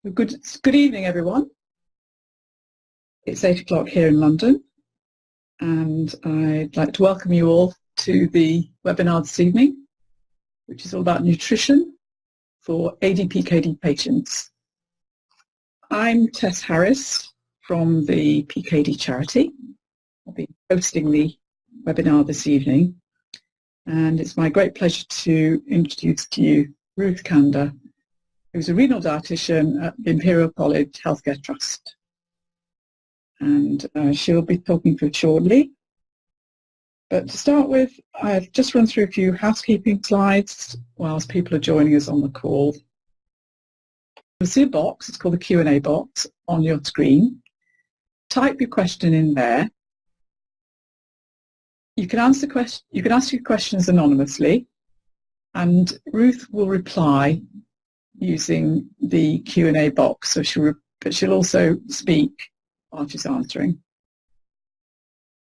Good evening, everyone. It's 8 o'clock here in London, and I'd like to welcome you all to the webinar this evening, which is all about nutrition for ADPKD patients. I'm Tess Harris from the PKD charity. I'll be hosting the webinar this evening, and it's my great pleasure to introduce to you Ruth Kander, who's a renal dietitian at the Imperial College Healthcare Trust. And she'll be talking to us shortly. But to start with, I've just run through a few housekeeping slides whilst people are joining us on the call. You'll see a box, it's called the Q&A box, on your screen. Type your question in there. You can ask your questions anonymously, and Ruth will reply using the Q&A box, so she'll also speak while she's answering.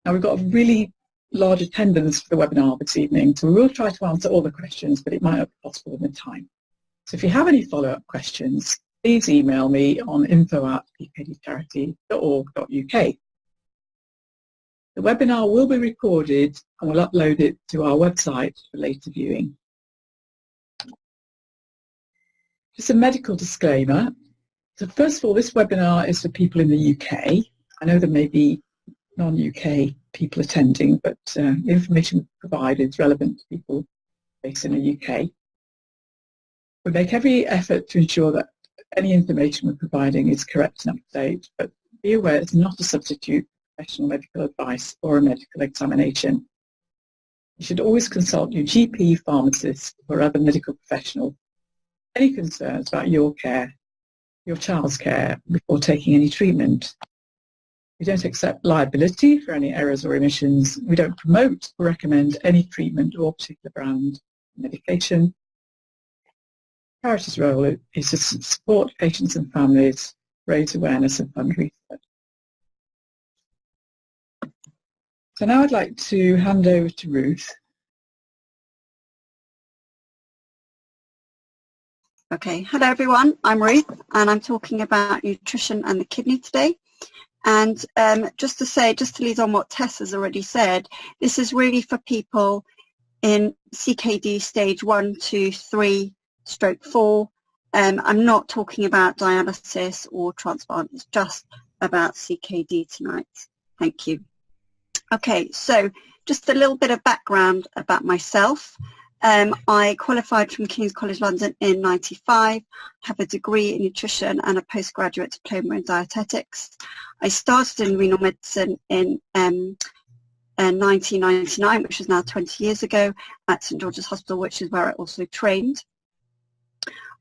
Now, we've got a really large attendance for the webinar this evening, so we will try to answer all the questions, but it might not be possible in the time. So if you have any follow-up questions, please email me on info@pkdcharity.org.uk. The webinar will be recorded and we'll upload it to our website for later viewing. Just a medical disclaimer. So first of all, this webinar is for people in the UK. I know there may be non-UK people attending, but the information we provide is relevant to people based in the UK. We make every effort to ensure that any information we're providing is correct and up to date, but be aware it's not a substitute for professional medical advice or a medical examination. You should always consult your GP, pharmacist, or other medical professional any concerns about your care, your child's care, before taking any treatment. We don't accept liability for any errors or omissions. We don't promote or recommend any treatment or particular brand of medication. Charity's role is to support patients and families, raise awareness and fund research. So now I'd like to hand over to Ruth. Okay, hello everyone, I'm Ruth and I'm talking about nutrition and the kidney today. And just to lead on what Tess has already said, this is really for people in CKD stage 1, 2, 3, stroke 4. I'm not talking about dialysis or transplant, it's just about CKD tonight. Thank you. Okay, so just a little bit of background about myself. I qualified from King's College London in '95, have a degree in nutrition and a postgraduate diploma in dietetics. I started in renal medicine in 1999, which is now 20 years ago, at St George's Hospital, which is where I also trained.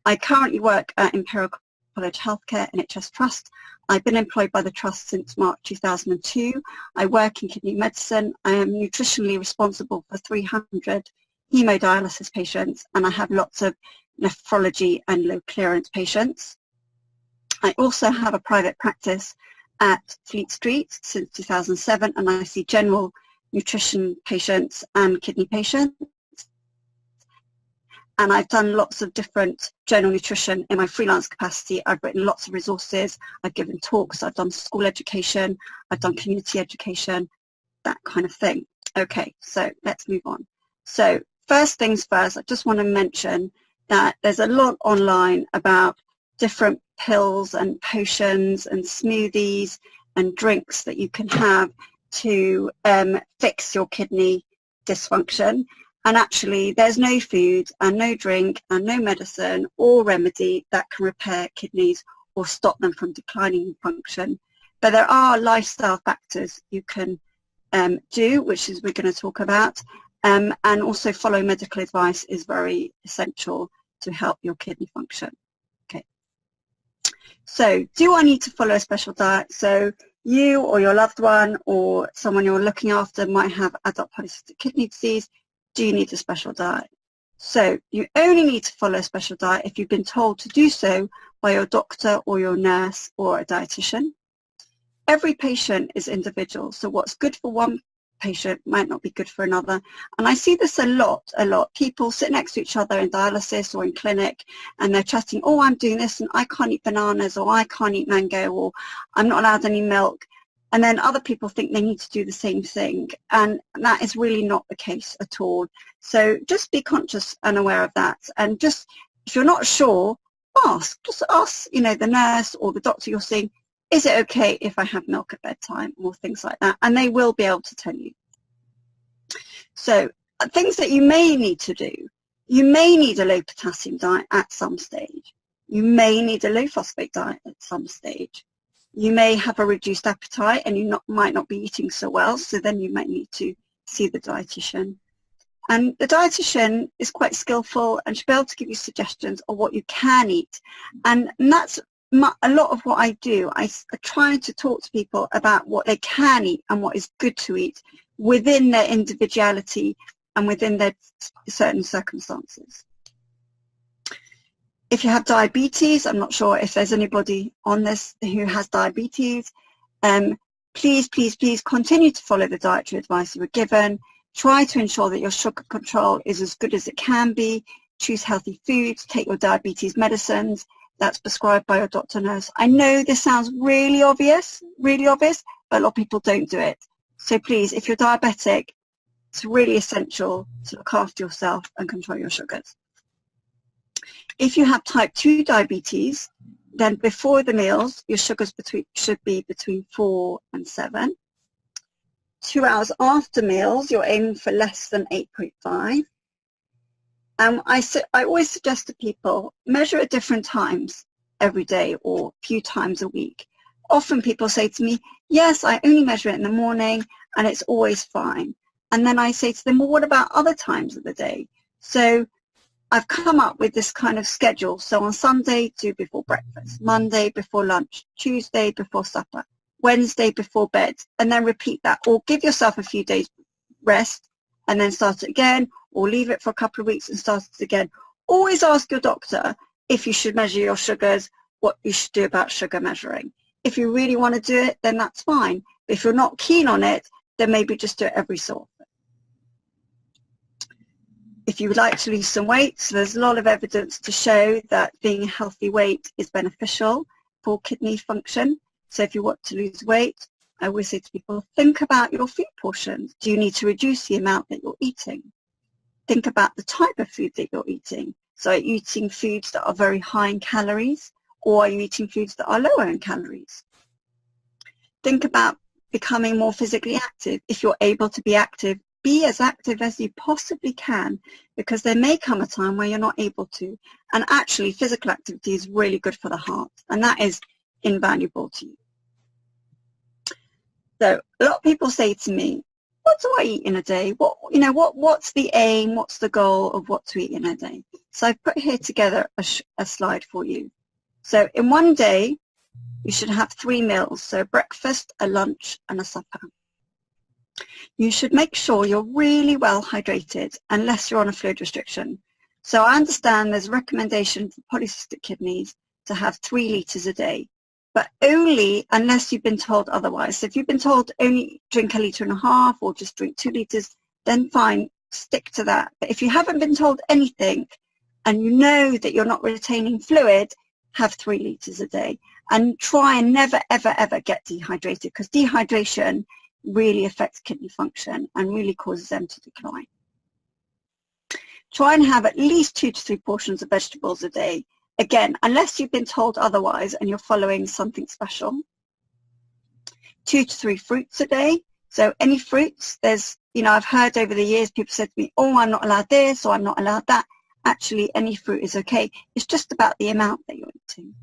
I currently work at Imperial College Healthcare NHS Trust. I've been employed by the Trust since March 2002. I work in kidney medicine. I am nutritionally responsible for 300 hemodialysis patients, and I have lots of nephrology and low clearance patients. I also have a private practice at Fleet Street since 2007, and I see general nutrition patients and kidney patients. And I've done lots of different general nutrition in my freelance capacity. I've written lots of resources, I've given talks, I've done school education, I've done community education, that kind of thing. Okay, so let's move on. So first things first, I just want to mention that there's a lot online about different pills and potions and smoothies and drinks that you can have to fix your kidney dysfunction. And actually, there's no food and no drink and no medicine or remedy that can repair kidneys or stop them from declining in function. But there are lifestyle factors you can do, which is we're going to talk about. And also follow medical advice is very essential to help your kidney function. Okay. So do I need to follow a special diet? So you or your loved one or someone you're looking after might have adult polycystic kidney disease. Do you need a special diet? So you only need to follow a special diet if you've been told to do so by your doctor or your nurse or a dietitian. Every patient is individual, so what's good for one patient might not be good for another. And I see this a lot. People sit next to each other in dialysis or in clinic, and they're chatting, oh, I'm doing this and I can't eat bananas, or I can't eat mango, or I'm not allowed any milk. And then other people think they need to do the same thing. And that is really not the case at all. So just be conscious and aware of that. And just, if you're not sure, just ask, the nurse or the doctor you're seeing, is it okay if I have milk at bedtime, or things like that? And they will be able to tell you. So things that you may need to do. You may need a low potassium diet at some stage. You may need a low phosphate diet at some stage. You may have a reduced appetite and you might not be eating so well, so then you might need to see the dietitian. And the dietitian is quite skillful and she'll be able to give you suggestions of what you can eat. And that's a lot of what I do. I try to talk to people about what they can eat and what is good to eat within their individuality and within their certain circumstances. If you have diabetes, I'm not sure if there's anybody on this who has diabetes, please continue to follow the dietary advice you were given. Try to ensure that your sugar control is as good as it can be. Choose healthy foods, take your diabetes medicines that's prescribed by your doctor or nurse. I know this sounds really obvious, but a lot of people don't do it. So please, if you're diabetic, it's really essential to look after yourself and control your sugars. If you have type 2 diabetes, then before the meals, your sugars should be between 4 and 7. 2 hours after meals, you're aiming for less than 8.5. I always suggest to people, measure at different times every day or a few times a week. Often people say to me, yes, I only measure it in the morning and it's always fine. And then I say to them, well, what about other times of the day? So I've come up with this kind of schedule. So on Sunday, do before breakfast, Monday before lunch, Tuesday before supper, Wednesday before bed, and then repeat that. Or give yourself a few days rest and then start it again, or leave it for a couple of weeks and start it again. Always ask your doctor if you should measure your sugars, what you should do about sugar measuring. If you really want to do it, then that's fine. But if you're not keen on it, then maybe just do it every so often. If you would like to lose some weight, so there's a lot of evidence to show that being a healthy weight is beneficial for kidney function. So if you want to lose weight, I always say to people, think about your food portions. Do you need to reduce the amount that you're eating? Think about the type of food that you're eating. So are you eating foods that are very high in calories, or are you eating foods that are lower in calories? Think about becoming more physically active. If you're able to be active, be as active as you possibly can, because there may come a time where you're not able to. And actually, physical activity is really good for the heart, and that is invaluable to you. So a lot of people say to me, what do I eat in a day? What's the aim? What's the goal of what to eat in a day? So I've put here together a slide for you. So in one day, you should have 3 meals. So a breakfast, a lunch, and a supper. You should make sure you're really well hydrated unless you're on a fluid restriction. So I understand there's a recommendation for polycystic kidneys to have 3 litres a day, but only unless you've been told otherwise. So if you've been told only drink 1.5 litres or just drink 2 litres, then fine, stick to that. But if you haven't been told anything and you know that you're not retaining fluid, have 3 litres a day. And try and never, ever, ever get dehydrated, because dehydration really affects kidney function and really causes them to decline. Try and have at least 2 to 3 portions of vegetables a day. Again, unless you've been told otherwise and you're following something special. 2 to 3 fruits a day. So any fruits, I've heard over the years people said to me, oh, I'm not allowed this or I'm not allowed that. Actually, any fruit is okay. It's just about the amount that you're eating.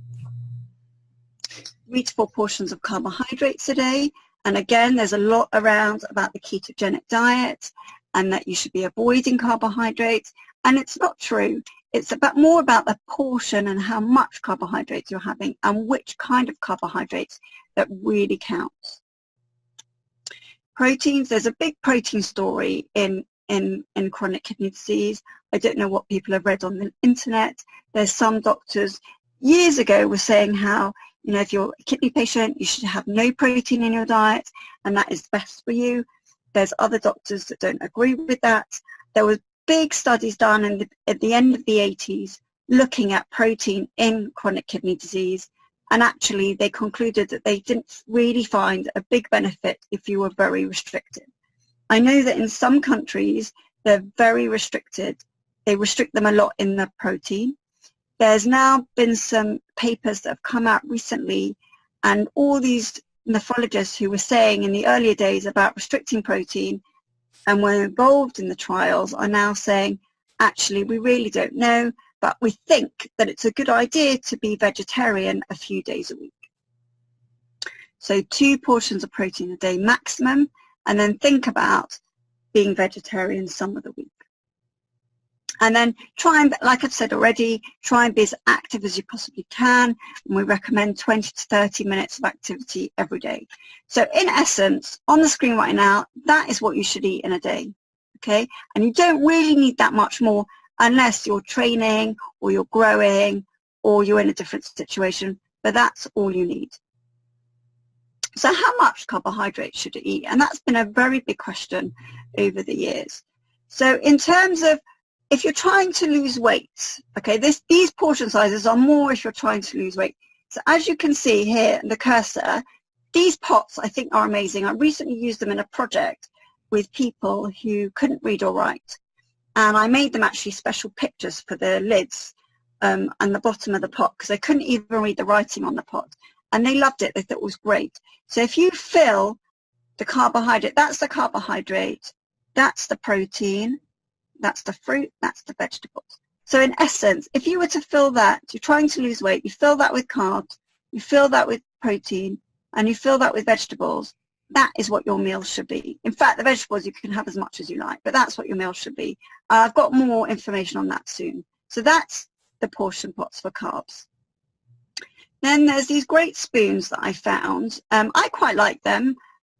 3 to 4 portions of carbohydrates a day. And again, there's a lot around about the ketogenic diet and that you should be avoiding carbohydrates. And it's not true. It's more about the portion and how much carbohydrates you're having and which kind of carbohydrates that really counts. Proteins, there's a big protein story in chronic kidney disease. I don't know what people have read on the internet. There's some doctors years ago were saying how, if you're a kidney patient, you should have no protein in your diet and that is best for you. There's other doctors that don't agree with that. There were big studies done at the end of the 80s looking at protein in chronic kidney disease, and actually they concluded that they didn't really find a big benefit if you were very restricted. I know that in some countries they're very restricted. They restrict them a lot in the protein. There's now been some papers that have come out recently, and all these nephrologists who were saying in the earlier days about restricting protein and were involved in the trials are now saying, actually, we really don't know, but we think that it's a good idea to be vegetarian a few days a week. So 2 portions of protein a day maximum, and then think about being vegetarian some of the week. And then try and, like I've said already, try and be as active as you possibly can. And we recommend 20 to 30 minutes of activity every day. So in essence, on the screen right now, that is what you should eat in a day, okay? And you don't really need that much more unless you're training or you're growing or you're in a different situation, but that's all you need. So how much carbohydrate should you eat? And that's been a very big question over the years. So in terms of, if you're trying to lose weight, okay, these portion sizes are more if you're trying to lose weight. So as you can see here, the cursor, these pots I think are amazing. I recently used them in a project with people who couldn't read or write. And I made them actually special pictures for the lids and the bottom of the pot because they couldn't even read the writing on the pot. And they loved it. They thought it was great. So if you fill the carbohydrate, that's the carbohydrate, that's the protein, that's the fruit, that's the vegetables. So in essence, if you were to fill that, you're trying to lose weight, you fill that with carbs, you fill that with protein, and you fill that with vegetables, that is what your meal should be. In fact, the vegetables you can have as much as you like, but that's what your meal should be. I've got more information on that soon. So that's the portion pots for carbs. Then there's these great spoons that I found. I quite like them.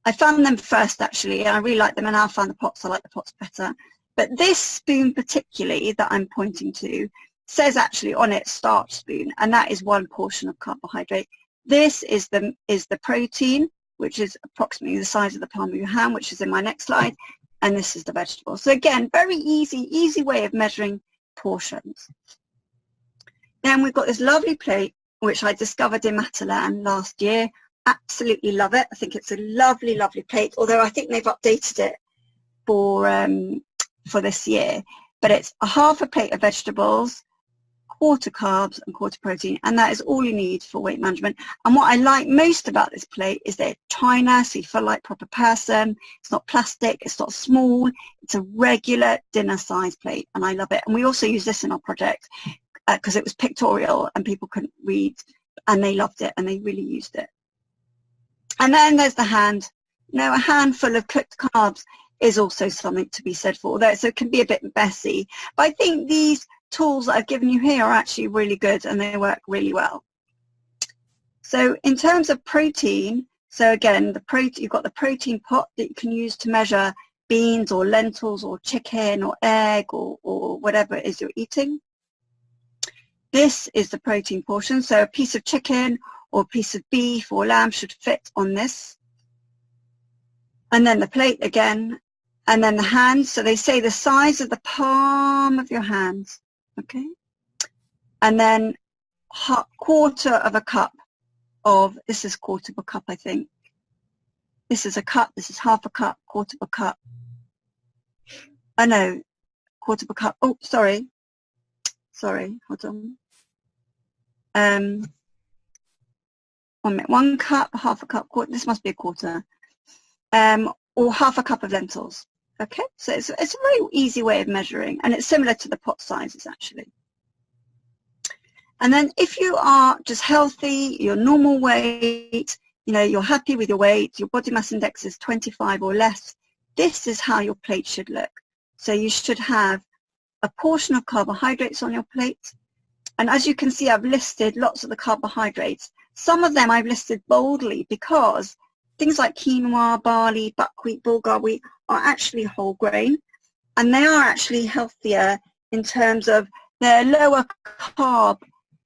I found them first actually, and I really like them, and now I found the pots, I like the pots better. But this spoon particularly that I'm pointing to says actually on it starch spoon, and that is 1 portion of carbohydrate. This is the protein, which is approximately the size of the palm of your hand, which is in my next slide, and this is the vegetable. So again, very easy way of measuring portions. Then we've got this lovely plate, which I discovered in Matalan last year. Absolutely love it. I think it's a lovely plate, although I think they've updated it for this year. But it's a half a plate of vegetables, 1/4 carbs and 1/4 protein, and that is all you need for weight management. And what I like most about this plate is that it's china, so you feel like a proper person. It's not plastic, it's not small, it's a regular dinner size plate, and I love it. And we also use this in our project because it was pictorial and people couldn't read, and they loved it and they really used it. And then there's the hand. Now, a handful of cooked carbs is also something to be said for, although so it can be a bit messy. But I think these tools that I've given you here are actually really good and they work really well. So in terms of protein, so again, you've got the protein pot that you can use to measure beans or lentils or chicken or egg or whatever it is you're eating. This is the protein portion, so a piece of chicken or a piece of beef or lamb should fit on this. And then the plate again, and then the hands. So they say the size of the palm of your hands, okay? And then 1/4 of a cup of, this is 1/4 of a cup, I think. This is a cup, this is half a cup, 1/4 of a cup. I know, 1/4 of a cup. Oh, sorry, hold on. 1 minute, 1 cup, half a cup, this must be a 1/4. Or half a cup of lentils. Okay, so it's a very easy way of measuring, and it's similar to the pot sizes actually. And then if you are just healthy, your normal weight, you know, you're happy with your weight, your body mass index is 25 or less, this is how your plate should look. So you should have a portion of carbohydrates on your plate. And as you can see, I've listed lots of the carbohydrates. Some of them I've listed boldly because things like quinoa, barley, buckwheat, bulgur wheat are actually whole grain, and they are actually healthier in terms of they're lower carb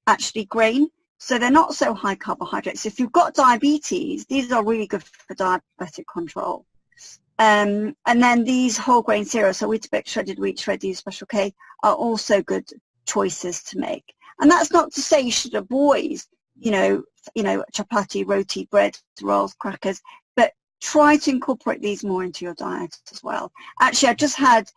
actually grain, so they're not so high carbohydrates. If you've got diabetes, these are really good for diabetic control. And then these whole grain cereals, so Weetabix, shredded wheat, shredded Special K, are also good choices to make. And that's not to say you should avoid, chapati, roti, bread, rolls, crackers, but try to incorporate these more into your diet as well. Actually, I just had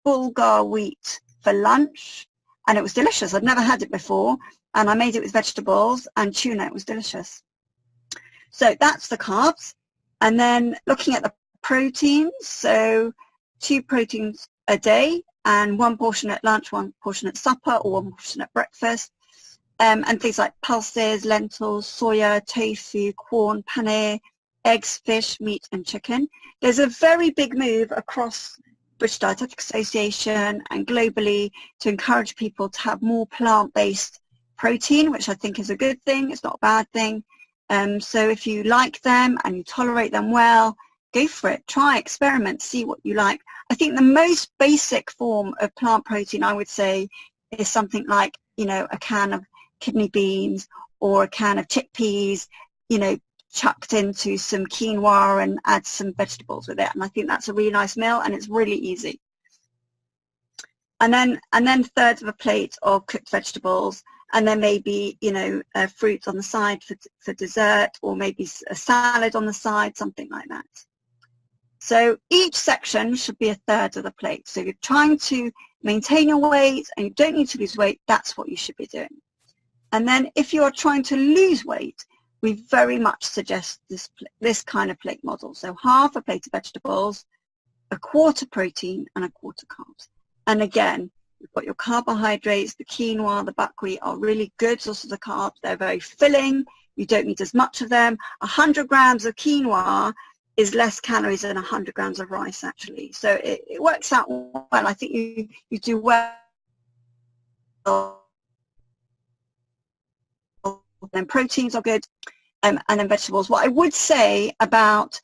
bulgur wheat for lunch, and it was delicious. I'd never had it before, and I made it with vegetables and tuna. It was delicious. So that's the carbs. And then looking at the proteins, so 2 proteins a day, and 1 portion at lunch, 1 portion at supper, or 1 portion at breakfast. And things like pulses, lentils, soya, tofu, corn, paneer, eggs, fish, meat, and chicken. There's a very big move across British Dietetic Association and globally to encourage people to have more plant-based protein, which I think is a good thing. It's not a bad thing. So if you like them and you tolerate them well, go for it. Try, experiment, see what you like. I think the most basic form of plant protein, I would say, is something like, a can of kidney beans or a can of chickpeas, chucked into some quinoa and add some vegetables with it. And I think that's a really nice meal, and it's really easy. And then 1/3 of a plate of cooked vegetables, and then maybe, a fruit on the side for dessert, or maybe a salad on the side, something like that. So each section should be 1/3 of the plate. So if you're trying to maintain your weight and you don't need to lose weight, that's what you should be doing. And then if you are trying to lose weight, we very much suggest this kind of plate model. So half a plate of vegetables, 1/4 protein, and 1/4 carbs. And again, you've got your carbohydrates. The quinoa, the buckwheat are really good sources of carbs. They're very filling. You don't need as much of them. 100 grams of quinoa is less calories than 100 grams of rice, actually. So it works out well. I think you do well. Then proteins are good, and then vegetables. What I would say about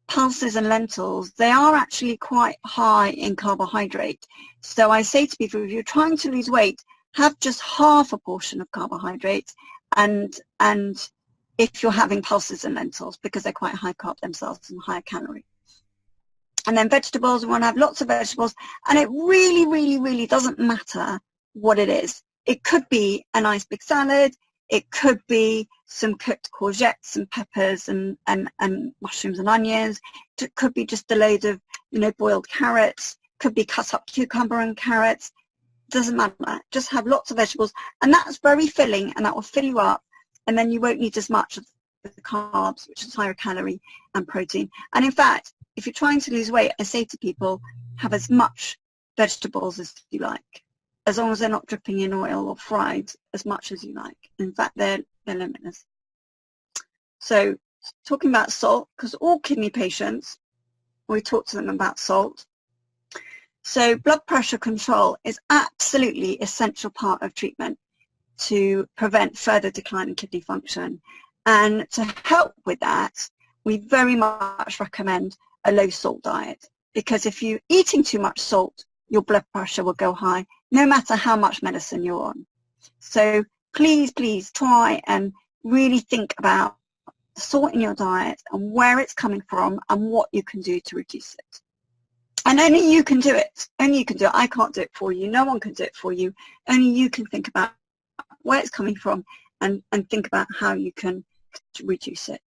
pulses and lentils, they are actually quite high in carbohydrate. So I say to people, if you're trying to lose weight, have just half a portion of carbohydrates, and if you're having pulses and lentils, because they're quite high carb themselves and higher calorie. And then vegetables, we want to have lots of vegetables, and it really, really, really doesn't matter what it is. It could be a nice big salad. It could be some cooked courgettes and peppers and mushrooms and onions. It could be just a load of, boiled carrots. Could be cut up cucumber and carrots. Doesn't matter. Just have lots of vegetables, and that's very filling, and that will fill you up, and then you won't need as much of the carbs, which is higher calorie and protein. And in fact, if you're trying to lose weight, I say to people, have as much vegetables as you like, as long as they're not dripping in oil or fried, as much as you like. In fact, they're limitless. So talking about salt, because all kidney patients, we talk to them about salt. So blood pressure control is absolutely essential part of treatment to prevent further decline in kidney function. And to help with that, we very much recommend a low salt diet, because if you're eating too much salt, your blood pressure will go high, no matter how much medicine you're on. So please try and really think about the salt in your diet and where it's coming from and what you can do to reduce it. And only you can do it. Only you can do it. I can't do it for you. No one can do it for you. Only you can think about where it's coming from and think about how you can reduce it.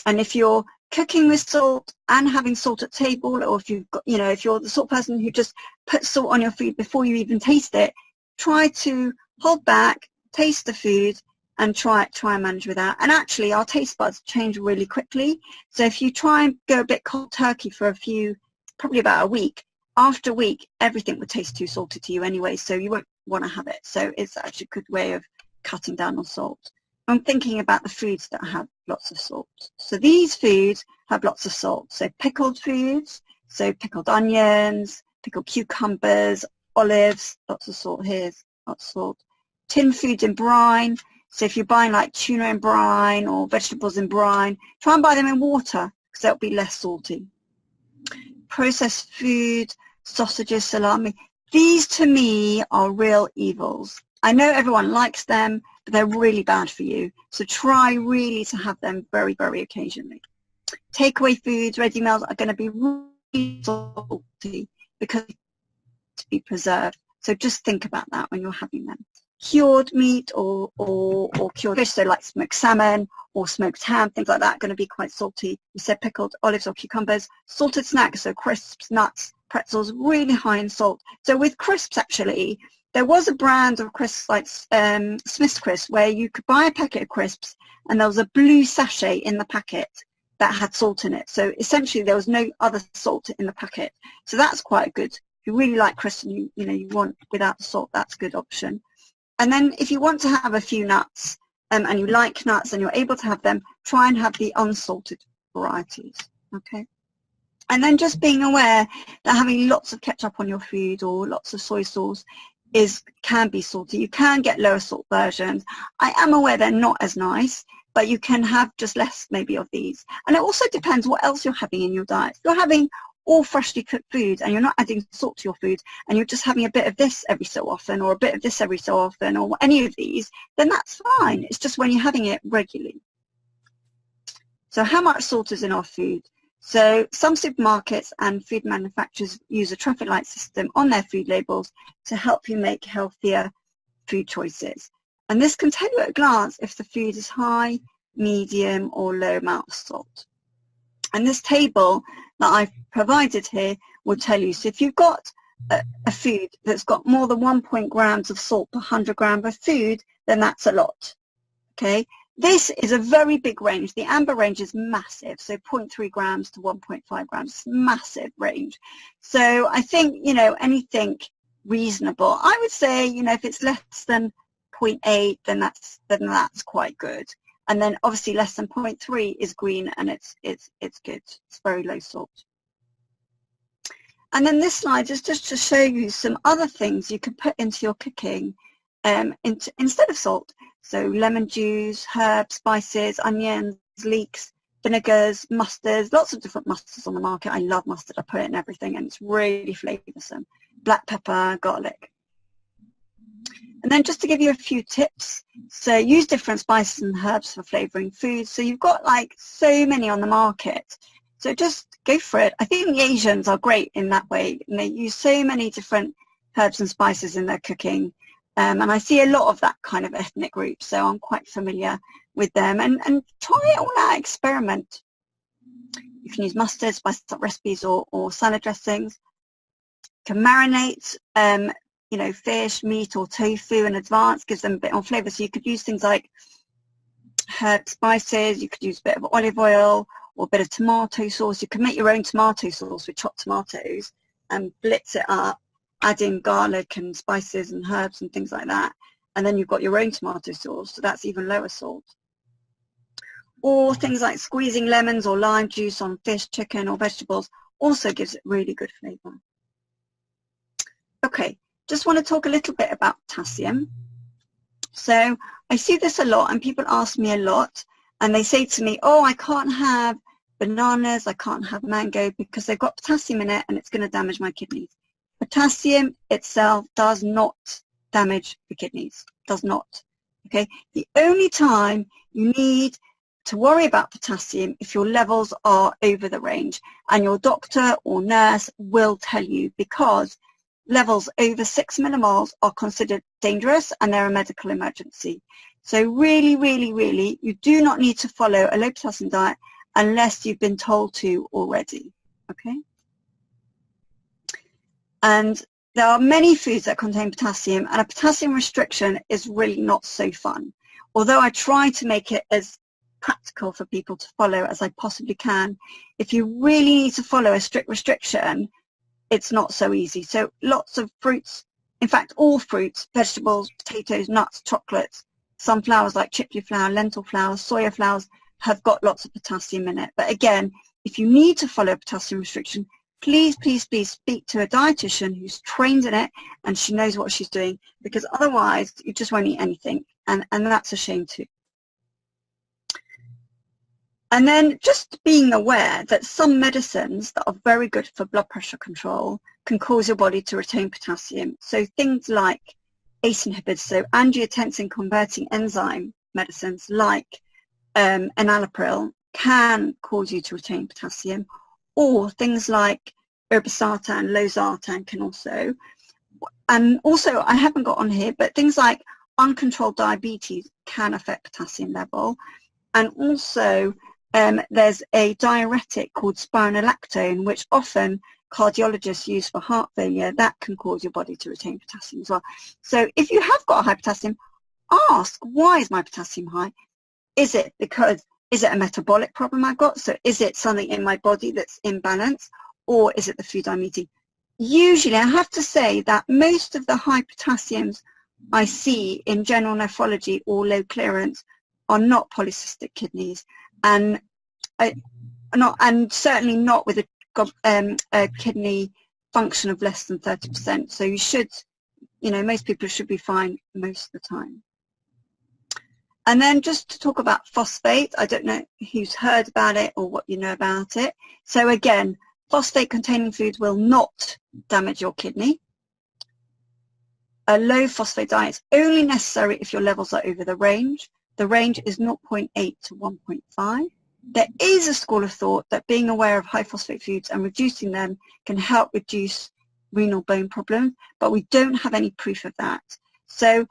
And if you're cooking with salt and having salt at table, or if you've got, if you're the sort of person who just puts salt on your food before you even taste it, try to hold back, taste the food, and try and manage with that. And actually, our taste buds change really quickly. So if you try and go a bit cold turkey for probably about a week, after a week, everything would taste too salty to you anyway, so you won't want to have it. So it's actually a good way of cutting down on salt. I'm thinking about the foods that have lots of salt. So these foods have lots of salt. So pickled foods, so pickled onions, pickled cucumbers, olives, lots of salt here, lots of salt. Tinned foods in brine. So if you're buying like tuna in brine or vegetables in brine, try and buy them in water because they'll be less salty. Processed food, sausages, salami. These to me are real evils. I know everyone likes them, but they're really bad for you. So try really to have them very, very occasionally. Takeaway foods, ready meals are going to be really salty because to be preserved. So just think about that when you're having them. Cured meat or cured fish, so like smoked salmon or smoked ham, things like that, are going to be quite salty. We said pickled olives or cucumbers. Salted snacks, so crisps, nuts, pretzels, really high in salt. So with crisps, actually, there was a brand of crisps like Smith's Crisps where you could buy a packet of crisps and there was a blue sachet in the packet that had salt in it. So essentially there was no other salt in the packet. So that's quite good. If you really like crisps and you want without the salt, that's a good option. And then if you want to have a few nuts and you like nuts and you're able to have them, try and have the unsalted varieties, okay? And then just being aware that having lots of ketchup on your food or lots of soy sauce can be salty. You can get lower salt versions. I am aware they're not as nice, but you can have just less maybe of these. And it also depends what else you're having in your diet. If you're having all freshly cooked food and you're not adding salt to your food and you're just having a bit of this every so often or a bit of this every so often or any of these, then that's fine. It's just when you're having it regularly. So how much salt is in our food? So some supermarkets and food manufacturers use a traffic light system on their food labels to help you make healthier food choices. And this can tell you at a glance if the food is high, medium or low amount of salt. And this table that I've provided here will tell you. So if you've got a food that's got more than 1 grams of salt per 100 grams of food, then that's a lot. Okay, this is a very big range. The amber range is massive, so 0.3 grams to 1.5 grams, massive range. So I think, anything reasonable. I would say, if it's less than 0.8, then that's quite good. And then obviously less than 0.3 is green and it's good. It's very low salt. And then this slide is just to show you some other things you can put into your cooking instead of salt. So lemon juice, herbs, spices, onions, leeks, vinegars, mustards, lots of different mustards on the market. I love mustard. I put it in everything and it's really flavoursome. Black pepper, garlic. And then just to give you a few tips, so use different spices and herbs for flavouring food. So you've got like so many on the market. So just go for it. I think the Asians are great in that way. And they use so many different herbs and spices in their cooking. And I see a lot of that kind of ethnic group. So I'm quite familiar with them. And try it all out, experiment. You can use mustard, spice up recipes or salad dressings. You can marinate fish, meat or tofu in advance, gives them a bit more flavour. So you could use things like herb spices, you could use a bit of olive oil or a bit of tomato sauce. You can make your own tomato sauce with chopped tomatoes and blitz it up, add in garlic and spices and herbs and things like that. And then you've got your own tomato sauce, so that's even lower salt. Or things like squeezing lemons or lime juice on fish, chicken or vegetables also gives it really good flavour. Okay. Just want to talk a little bit about potassium. So I see this a lot and people ask me a lot and they say to me, oh, I can't have bananas, I can't have mango because they've got potassium in it and it's going to damage my kidneys. Potassium itself does not damage the kidneys, does not. Okay, the only time you need to worry about potassium if your levels are over the range, and your doctor or nurse will tell you, because levels over 6 millimoles are considered dangerous and they're a medical emergency. So really, really, really, you do not need to follow a low potassium diet unless you've been told to already, okay? And there are many foods that contain potassium, and a potassium restriction is really not so fun. Although I try to make it as practical for people to follow as I possibly can, if you really need to follow a strict restriction, it's not so easy. So lots of fruits, in fact all fruits, vegetables, potatoes, nuts, chocolates, some flours like chickpea flour, lentil flour, soya flours have got lots of potassium in it. But again, if you need to follow potassium restriction, please, please, please speak to a dietitian who's trained in it and she knows what she's doing, because otherwise you just won't eat anything, and that's a shame too. And then just being aware that some medicines that are very good for blood pressure control can cause your body to retain potassium. So things like ACE inhibitors, so angiotensin converting enzyme medicines like enalapril, can cause you to retain potassium, or things like irbesartan, losartan can also. And also, I haven't got on here, but things like uncontrolled diabetes can affect potassium level. And also, there's a diuretic called spironolactone, which often cardiologists use for heart failure. That can cause your body to retain potassium as well. So if you have got a high potassium, ask, why is my potassium high? Is it a metabolic problem I've got? So is it something in my body that's imbalanced, or is it the food I'm eating? Usually, I have to say that most of the high potassiums I see in general nephrology or low clearance are not polycystic kidneys, and certainly not with a kidney function of less than 30%. So you should, most people should be fine most of the time. And then just to talk about phosphate, I don't know who's heard about it or what you know about it. So again, phosphate-containing foods will not damage your kidney. A low phosphate diet is only necessary if your levels are over the range. The range is 0.8 to 1.5. There is a school of thought that being aware of high phosphate foods and reducing them can help reduce renal bone problems, but we don't have any proof of that. So,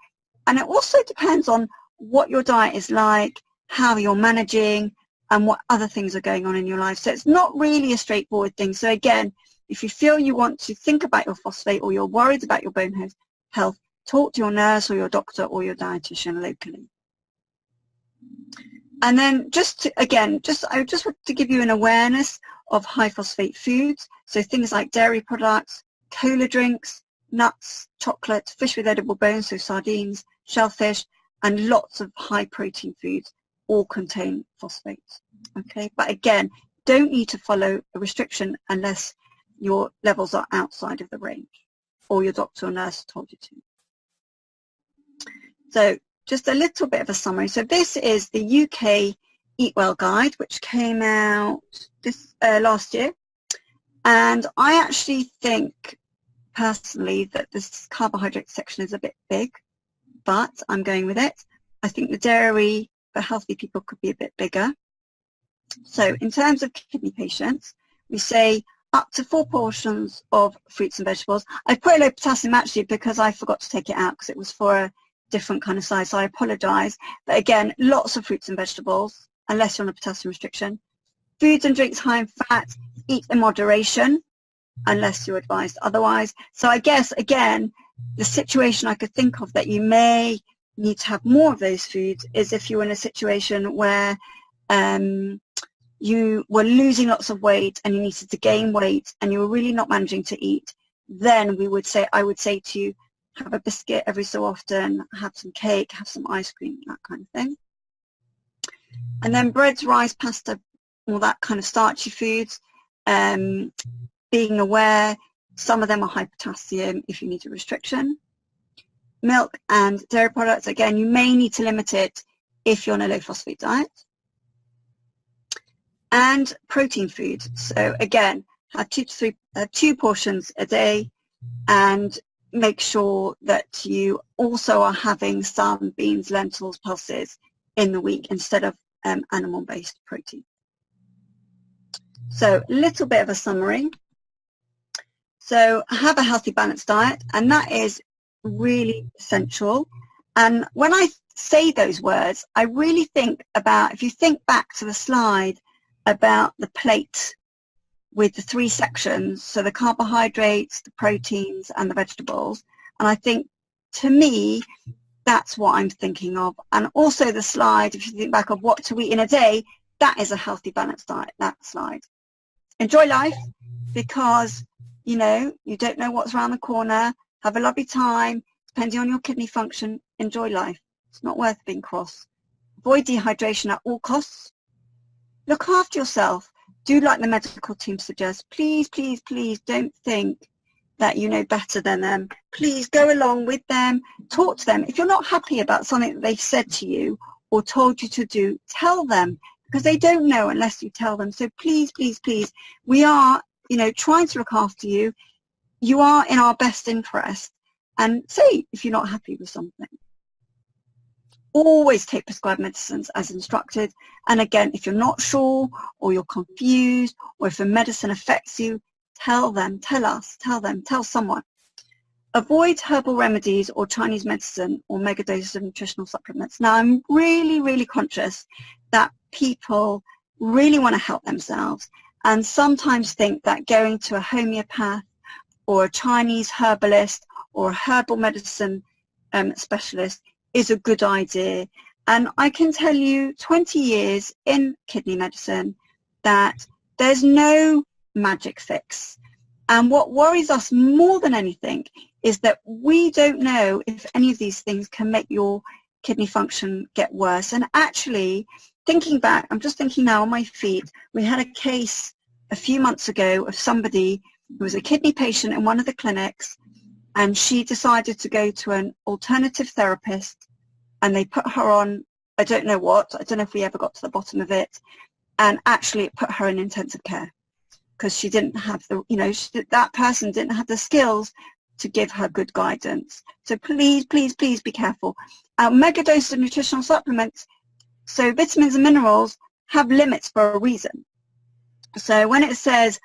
and it also depends on what your diet is like, how you're managing, and what other things are going on in your life. So it's not really a straightforward thing. So again, if you feel you want to think about your phosphate or you're worried about your bone health, talk to your nurse or your doctor or your dietitian locally. And then I just want to give you an awareness of high phosphate foods. So things like dairy products, cola drinks, nuts, chocolate, fish with edible bones, so sardines, shellfish, and lots of high protein foods all contain phosphates. Okay, but again, don't need to follow a restriction unless your levels are outside of the range or your doctor or nurse told you to. So just a little bit of a summary. So this is the UK Eat Well Guide, which came out last year. And I actually think personally that this carbohydrate section is a bit big, but I'm going with it. I think the dairy for healthy people could be a bit bigger. So in terms of kidney patients, we say up to 4 portions of fruits and vegetables. I put low potassium actually because I forgot to take it out because it was for a different kind of size, so I apologise. But again, lots of fruits and vegetables, unless you're on a potassium restriction. Foods and drinks high in fat, eat in moderation, unless you're advised otherwise. So I guess, again, the situation I could think of that you may need to have more of those foods is if you're in a situation where you were losing lots of weight and you needed to gain weight and you were really not managing to eat, then I would say to you, have a biscuit every so often, have some cake, have some ice cream, that kind of thing. And then breads, rice, pasta, all that kind of starchy foods, being aware, some of them are high potassium if you need a restriction. Milk and dairy products, again, you may need to limit it if you're on a low phosphate diet. And protein food. So again, have 2 portions a day, and make sure that you also are having some beans, lentils, pulses in the week instead of animal-based protein. So a little bit of a summary. So have a healthy, balanced diet, and that is really essential. And when I say those words, I really think about, if you think back to the slide about the plate with the 3 sections, so the carbohydrates, the proteins, and the vegetables, and I think, to me, that's what I'm thinking of. And also the slide, if you think back of what to eat in a day, that is a healthy, balanced diet, that slide. Enjoy life, because you don't know what's around the corner. Have a lovely time, depending on your kidney function. Enjoy life. It's not worth being cross. Avoid dehydration at all costs. Look after yourself. Do like the medical team suggests. Please, please, please don't think that you know better than them. Please go along with them. Talk to them. If you're not happy about something that they've said to you or told you to do, tell them, because they don't know unless you tell them. So please, please, please, we are, trying to look after you. You are in our best interest. And say if you're not happy with something. always take prescribed medicines as instructed. And again, if you're not sure or you're confused, or if a medicine affects you, tell them, tell us, tell them, tell someone. Avoid herbal remedies or Chinese medicine or megadoses of nutritional supplements. Now, I'm really, really conscious that people really want to help themselves and sometimes think that going to a homeopath or a Chinese herbalist or a herbal medicine specialist is a good idea. And I can tell you 20 years in kidney medicine that there's no magic fix. And what worries us more than anything is that we don't know if any of these things can make your kidney function get worse. And actually, thinking back, I'm just thinking now on my feet, we had a case a few months ago of somebody who was a kidney patient in one of the clinics, and she decided to go to an alternative therapist, and they put her on, I don't know what, I don't know if we ever got to the bottom of it, and actually it put her in intensive care because she didn't have the, you know, that person didn't have the skills to give her good guidance. So please, please, please be careful. Megadoses of nutritional supplements, so vitamins and minerals, have limits for a reason. So when it says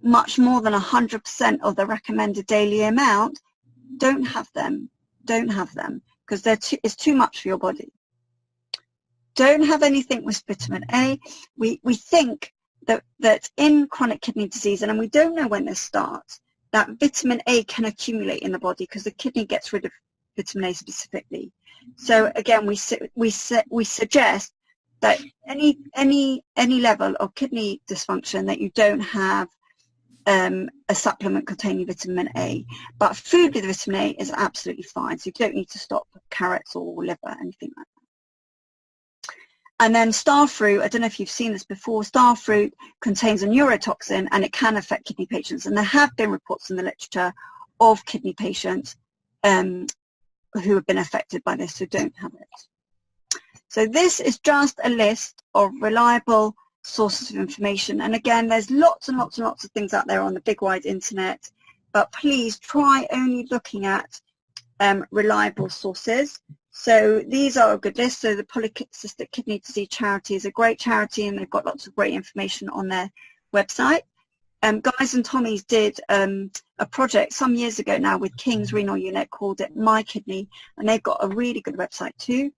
much more than 100% of the recommended daily amount, don't have them, because it's too much for your body. Don't have anything with vitamin A. We think that in chronic kidney disease, and we don't know when this starts, that vitamin A can accumulate in the body because the kidney gets rid of vitamin A specifically. So again, we suggest that any level of kidney dysfunction that you don't have a supplement containing vitamin A. But food with vitamin A is absolutely fine, so you don't need to stop carrots or liver, anything like that. And then star fruit, I don't know if you've seen this before, star fruit contains a neurotoxin and it can affect kidney patients. And there have been reports in the literature of kidney patients who have been affected by this, who don't have it. So this is just a list of reliable sources of information. And again, there's lots and lots and lots of things out there on the big wide internet, but please try only looking at reliable sources. So these are a good list. So the Polycystic Kidney Disease Charity is a great charity, and they've got lots of great information on their website. Guys and Tommies did a project some years ago now with King's Renal Unit called it My Kidney, and they've got a really good website too.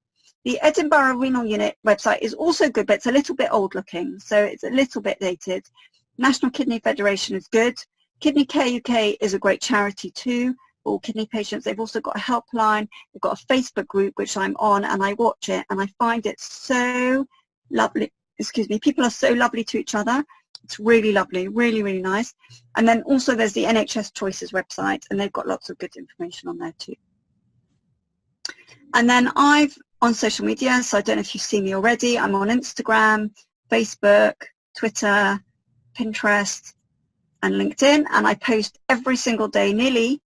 The Edinburgh Renal Unit website is also good, but it's a little bit old looking, so it's a little bit dated. National Kidney Federation is good. Kidney Care UK is a great charity too, for all kidney patients. They've also got a helpline. They've got a Facebook group, which I'm on, and I watch it, and I find it so lovely. Excuse me, people are so lovely to each other. It's really lovely, really, really nice. And then also there's the NHS Choices website, and they've got lots of good information on there too. And then I've on social media, so I don't know if you've seen me already. I'm on Instagram, Facebook, Twitter, Pinterest, and LinkedIn, and I post every single day, nearly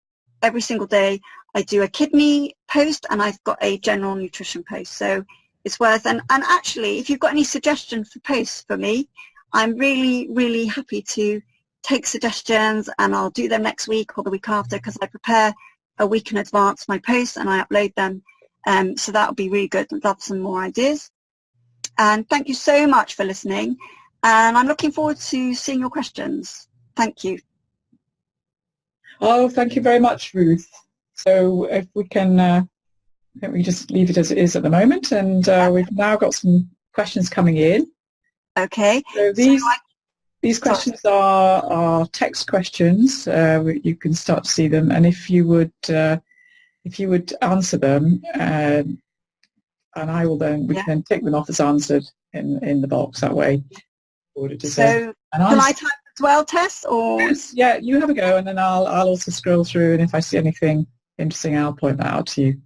every single day. I do a kidney post, and I've got a general nutrition post, so it's worth. And actually, if you've got any suggestions for posts for me, I'm really, really happy to take suggestions, and I'll do them next week or the week after, because I prepare a week in advance my posts and I upload them. So that would be really good. I'd love some more ideas. And thank you so much for listening. And I'm looking forward to seeing your questions. Thank you. Oh, thank you very much, Ruth. So if we can, I think we just leave it as it is at the moment. And we've now got some questions coming in. Okay. So these questions are text questions. You can start to see them. And if you would answer them, and I will then, we can take them off as answered in the box that way. So can I type as well, Tess? Or yes, yeah, you have a go, and then I'll also scroll through, and if I see anything interesting, I'll point that out to you.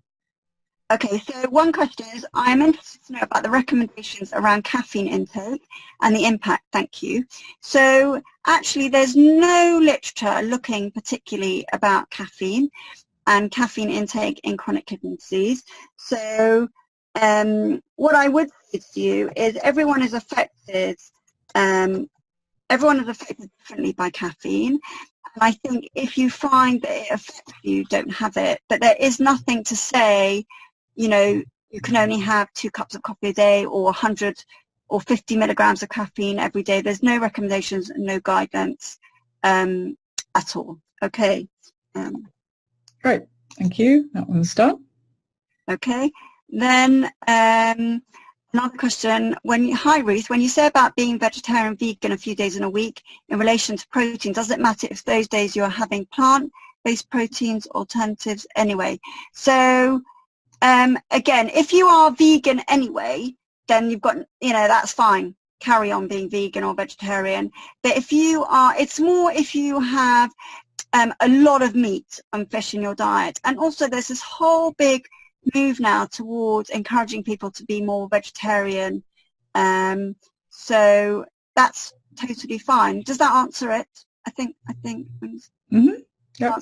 Okay, so one question is, I'm interested to know about the recommendations around caffeine intake and the impact. Thank you. So actually, there's no literature looking particularly about caffeine and caffeine intake in chronic kidney disease. So what I would say to you is everyone is affected differently by caffeine. And I think if you find that it affects you, don't have it. But there is nothing to say, you know, you can only have 2 cups of coffee a day or 100 or 50 milligrams of caffeine every day. There's no recommendations and no guidance at all. Okay. Great, thank you. That one's done. Okay. Then another question. Hi Ruth, when you say about being vegetarian, vegan a few days in a week in relation to protein, does it matter if those days you're having plant-based proteins alternatives anyway? So again, if you are vegan anyway, then you've got, that's fine. Carry on being vegan or vegetarian. But if you are, it's more if you have a lot of meat and fish in your diet. And also there's this whole big move now towards encouraging people to be more vegetarian. So that's totally fine. Does that answer it? I think. Mm-hmm. Yep.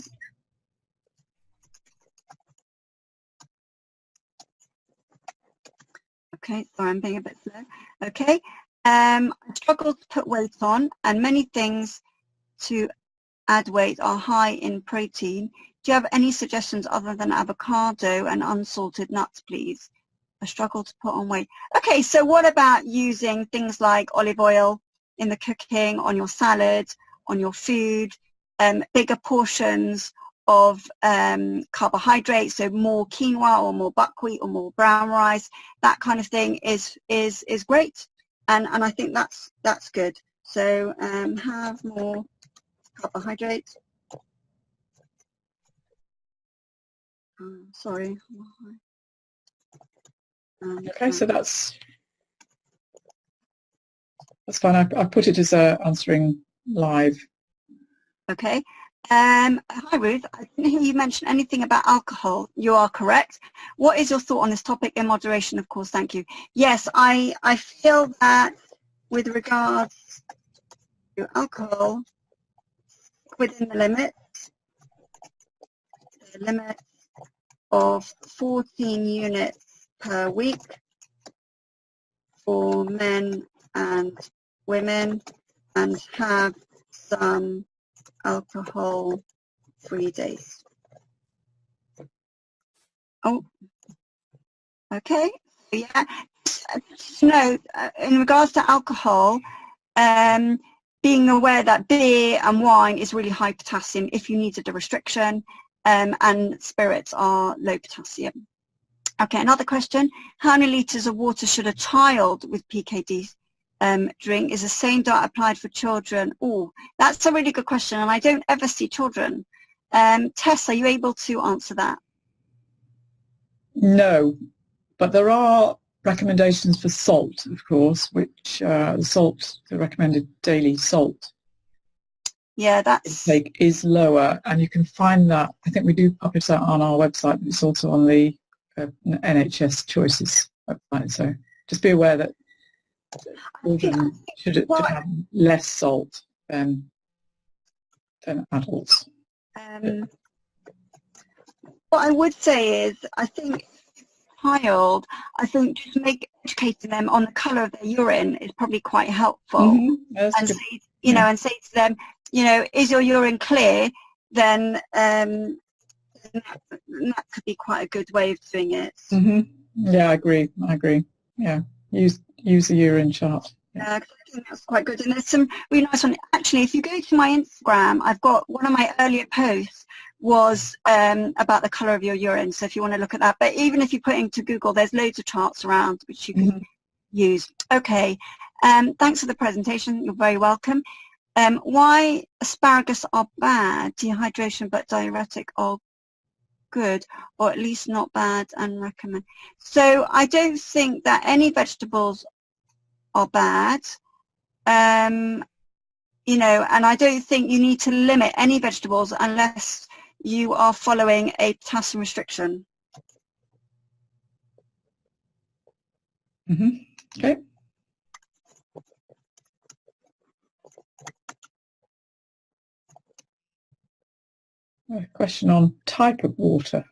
Okay, sorry, I'm being a bit slow. Okay, I struggle to put weight on, and many things to add weight are high in protein. Do you have any suggestions other than avocado and unsalted nuts, please? I struggle to put on weight. Okay, so what about using things like olive oil in the cooking, on your salad, on your food, bigger portions of carbohydrates, so more quinoa or more buckwheat or more brown rice, that kind of thing is great, and I think that's good. So have more carbohydrates. Sorry. Okay, so that's fine. I put it as answering live. Okay. Hi Ruth, I didn't hear you mention anything about alcohol. You are correct. What is your thought on this topic? In moderation, of course. Thank you. Yes, I feel that with regards to alcohol, within the limit of 14 units per week for men and women, and have some alcohol-free days. Oh, okay. Yeah. No, in regards to alcohol, being aware that beer and wine is really high potassium if you needed a restriction, and spirits are low potassium. Okay, another question. How many litres of water should a child with PKD drink? Is the same diet applied for children? Oh, that's a really good question, and I don't ever see children. Tess, are you able to answer that? No, but there are recommendations for salt, of course, which the recommended daily salt intake is lower, and you can find that. I think we do publish that on our website, but it's also on the NHS Choices website. So just be aware that children should have less salt than adults. What I would say is, I think child, just educating them on the colour of their urine is probably quite helpful. Mm-hmm. And say, and say to them, is your urine clear? Then that could be quite a good way of doing it. Mm-hmm. Yeah, I agree. Yeah, use the urine chart. I think that's quite good. And there's some really nice one. Actually, if you go to my Instagram, I've got one of my earlier posts was about the colour of your urine. So if you want to look at that, but even if you put into Google, there's loads of charts around which you can use. Okay, thanks for the presentation. You're very welcome. Why asparagus are bad? Dehydration but diuretic are good, or at least not bad and recommend. So I don't think that any vegetables are bad, and I don't think you need to limit any vegetables unless you are following a potassium restriction. Okay. A question on type of water.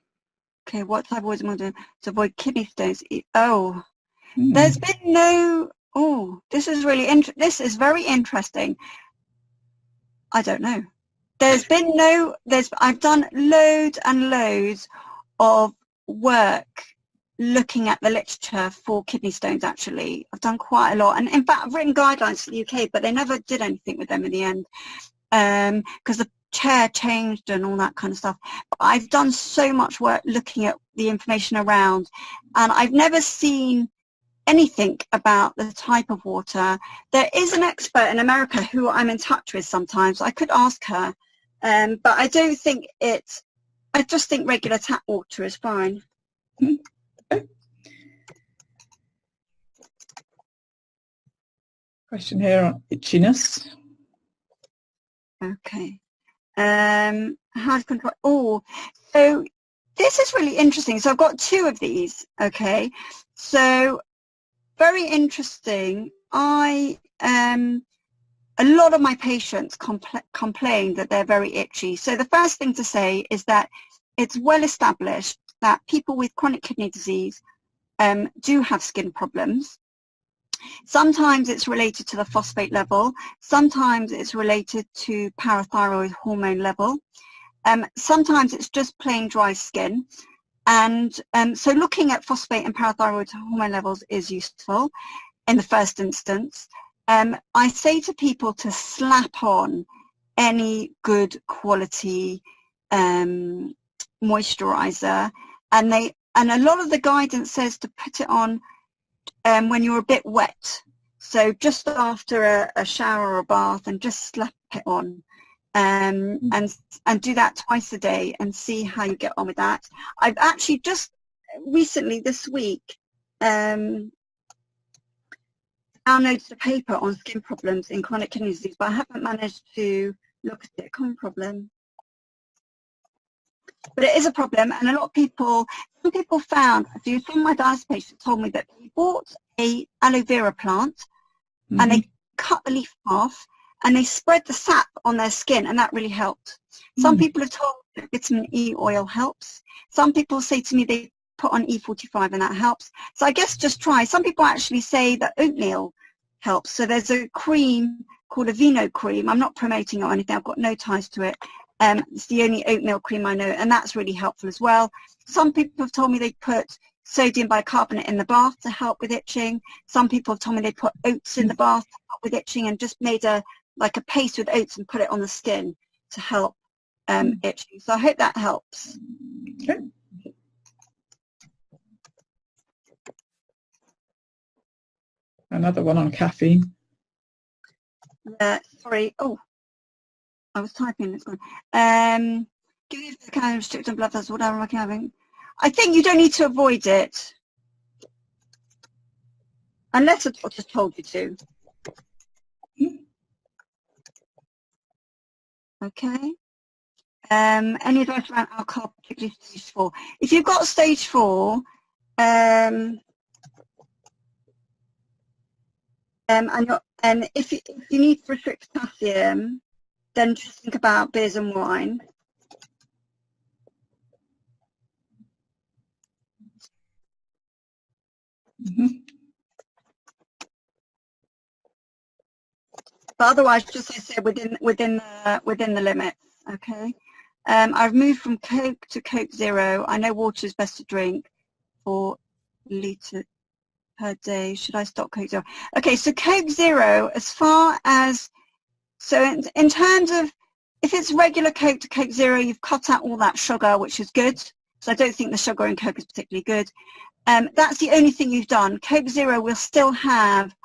Okay, what type of water to avoid kidney stones? There's been no. Oh, this is very interesting. I don't know. There's been no. I've done loads and loads of work looking at the literature for kidney stones. Actually, I've done quite a lot, and in fact I've written guidelines for the UK, but they never did anything with them in the end, because the chair changed and all that kind of stuff. But I've done so much work looking at the information around, and I've never seen anything about the type of water. There is an expert in America who I'm in touch with sometimes. I could ask her, but I don't think it's, I just think regular tap water is fine. Okay. Question here on itchiness. Okay. How to control? Oh, so this is really interesting. So I've got two of these. Okay. So very interesting. A lot of my patients complain that they're very itchy. So the first thing to say is that it's well established that people with chronic kidney disease do have skin problems. Sometimes it's related to the phosphate level. Sometimes it's related to parathyroid hormone level. Sometimes it's just plain dry skin. And so looking at phosphate and parathyroid hormone levels is useful in the first instance. I say to people to slap on any good quality moisturizer, and a lot of the guidance says to put it on when you're a bit wet. So just after a shower or a bath, and just slap it on. And do that twice a day and see how you get on with that. I've actually just recently this week downloaded a paper on skin problems in chronic kidney disease, but I haven't managed to look at it. Common problem. But it is a problem, and a lot of people, some people found, some of my dialysis patients told me that they bought a aloe vera plant and they cut the leaf off and they spread the sap on their skin, and that really helped. Some people have told me that vitamin E oil helps. Some people say to me they put on E45 and that helps. So I guess just try. Some people actually say that oatmeal helps. So there's a cream called a Vino cream. I'm not promoting it or anything. I've got no ties to it. It's the only oatmeal cream I know, and that's really helpful as well. Some people have told me they put sodium bicarbonate in the bath to help with itching. Some people have told me they put oats in the bath to help with itching, and just made like a paste with oats and put it on the skin to help itching. So I hope that helps. Okay. Another one on caffeine. Sorry. Oh, I was typing. It's gone. Give you the kind of restricted blood vessels, whatever I'm having. I think you don't need to avoid it unless a doctor told you to. Okay. Any advice around alcohol, particularly stage 4? If you've got stage 4, and if you need to restrict potassium, then just think about beers and wine. But otherwise, just as I said, within the limits. Okay. I've moved from Coke to Coke Zero. I know water is best to drink 4 litres per day. Should I stop Coke Zero? Okay, so Coke Zero, as far as, so in terms of, if it's regular Coke to Coke Zero, you've cut out all that sugar, which is good. So I don't think the sugar in Coke is particularly good. That's the only thing you've done. Coke Zero will still have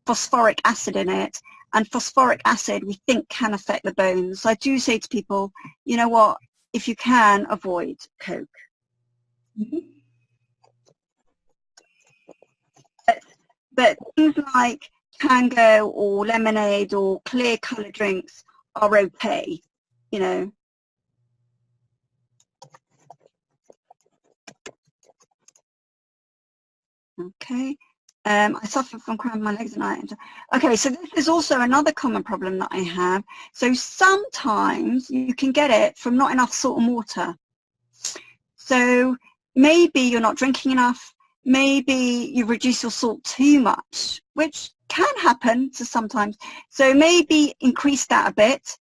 phosphoric acid in it, and phosphoric acid we think can affect the bones. So I do say to people, you know what, if you can, avoid Coke. But things like Tango or lemonade or clear colour drinks are okay, you know. Okay. I suffer from cramping my legs at night. Okay, so this is also another common problem that I have. So sometimes you can get it from not enough salt and water. So maybe you're not drinking enough, maybe you've reduced your salt too much, which can happen to sometimes. So maybe increase that a bit.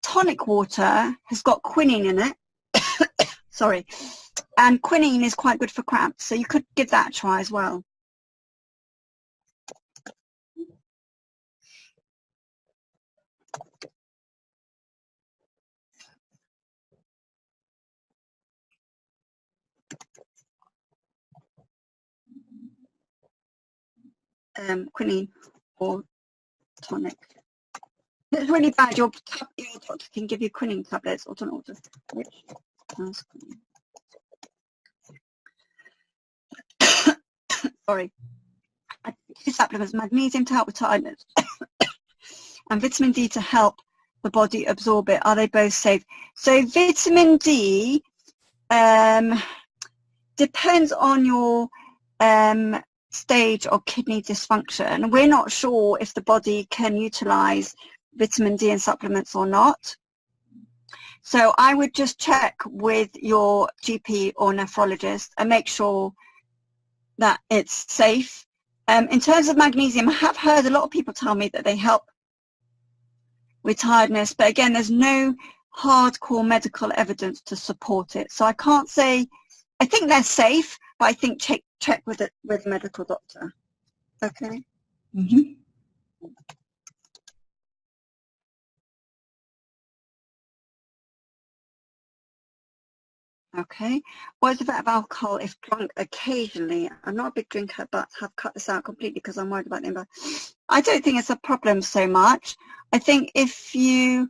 Tonic water has got quinine in it. Sorry. And quinine is quite good for cramps, so you could give that a try as well. Quinine or tonic. It's really bad. Your doctor can give you quinine tablets or tonic. Which has sorry. Two supplements: magnesium to help with tiredness, and vitamin D to help the body absorb it. Are they both safe? So vitamin D depends on your stage of kidney dysfunction. We're not sure if the body can utilize vitamin D in supplements or not. So I would just check with your GP or nephrologist and make sure that it's safe. In terms of magnesium, I have heard a lot of people tell me that they help with tiredness, but again, there's no hardcore medical evidence to support it. So I can't say, I think they're safe, but I think check with a medical doctor. Okay. Mm-hmm. Okay. What is the effect of alcohol if drunk occasionally? I'm not a big drinker, but have cut this out completely because I'm worried about the impact. I don't think it's a problem so much. I think if you,